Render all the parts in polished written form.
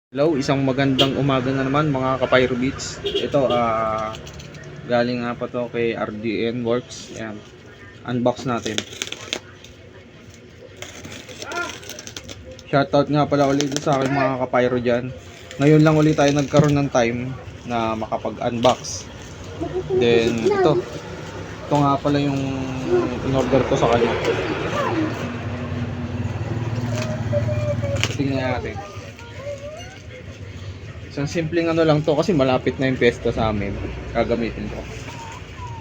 Hello, isang magandang umaga na naman mga ka-Pyro Beats. Ito, galing nga pa to kay RDN Works. Ayan, unbox natin. Shoutout nga pala ulit sa aking mga ka-Pyro dyan. Ngayon lang ulit tayo nagkaroon ng time na makapag-unbox. Then, ito nga pala yung in-order ko sa kanya. Tingnan natin. Isang simpleng ano lang to kasi malapit na yung pesta sa amin. Gagamitin ko.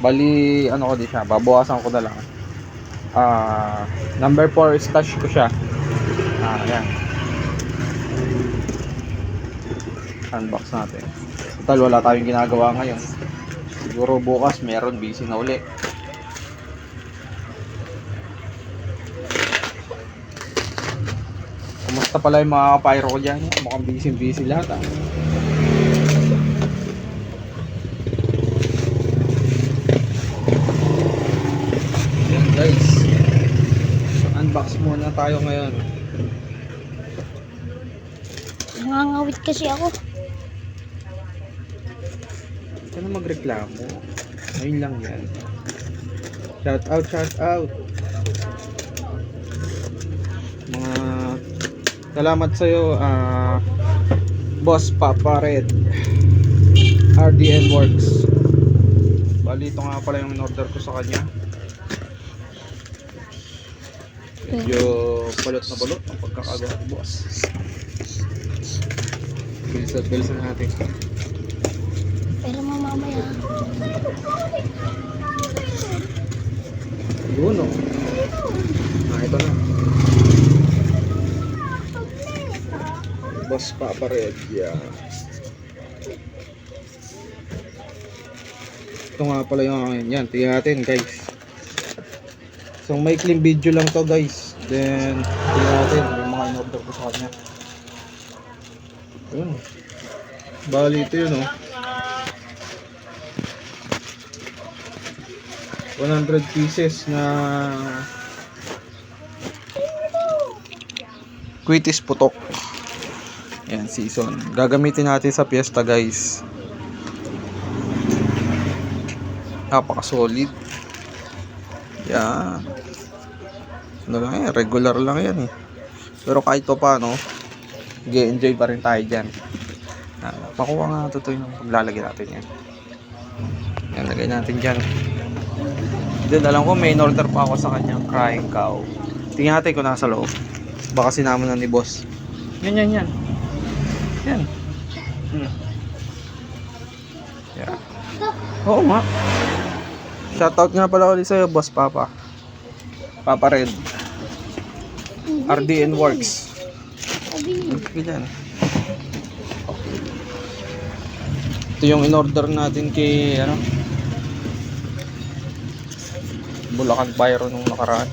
Bali, ano ko di siya, babawasan ko na lang. Number 4 stash ko siya. Ayan. Unbox natin. Total, wala tayong ginagawa ngayon. Siguro bukas meron, busy na uli. Kumusta pala yung mga ka-Pyro ko dyan? Mukhang busy lahat Yan guys, unbox muna tayo ngayon. Nangangawit kasi ako. Huwag ka na magreklamo. Ngayon lang yan. Shout out. Mga salamat sa'yo, Boss Papa Red, RDN Works. Bali, ito nga pala yung in-order ko sa kanya. Medyo balot na balot ang pagkakagawa ni boss. Bilisan natin. Pero mamaya. Yun o. Ito na. Boss Papa Red. Yeah. Ito nga pala yung yan. Tingnan natin guys. So maikling video lang to guys. Then tingnan natin yung mga in-order ko sa kanya. Yun. Bali ito yun 100 pieces na Quitis putok. Yan, season. Gagamitin natin sa piyesta guys. Napaka solid. Yan. Ano lang yan, regular lang yan eh. Pero kahit pa paano, enjoy pa rin tayo dyan. Pakuha nga ito yung paglalagay natin yan. Yan, lagay natin dyan. Then alam ko may in-order pa ako sa kanyang crying cow. Tingnan natin kung nasa loob. Baka sinama na ni boss. Yan. Yan. Yeah. Oo nga. Shoutout nga pala ulit sa'yo, Boss Papa Red, RDN Works. Yan. Ito yung in-order natin kay Bulacan Pyro nung nakaraan.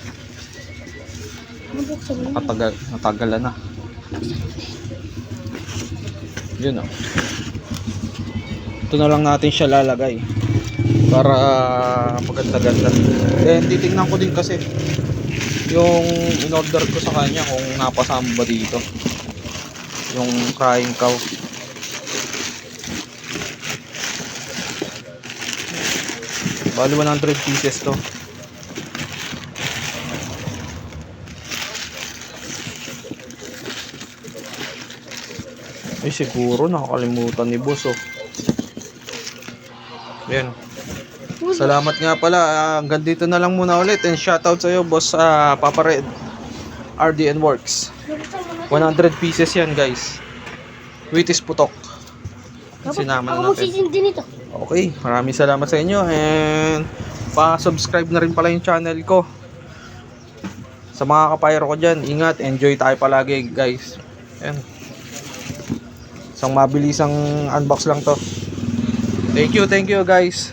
Natagalan na. Yun o. Ito na lang natin siya lalagay para maganda-ganda. Then titingnan ko din kasi yung in-order ko sa kanya kung napasama ba dito yung crying cow. Bali 100 pieces to. Ay siguro nakakalimutan ni boss Yan. Salamat nga pala. Hanggang dito na lang muna ulit. And shoutout sa iyo, Boss Papa Red, RDN Works. 100 pieces yan, guys. Quitis putok. Sinama na natin. Nito. Okay, maraming salamat sa inyo. And pa-subscribe na rin pala yung channel ko. Sa mga ka-Pyro ko dyan, ingat. Enjoy tayo palagi, guys. Yan. Isang mabilisang unbox lang to. Thank you guys.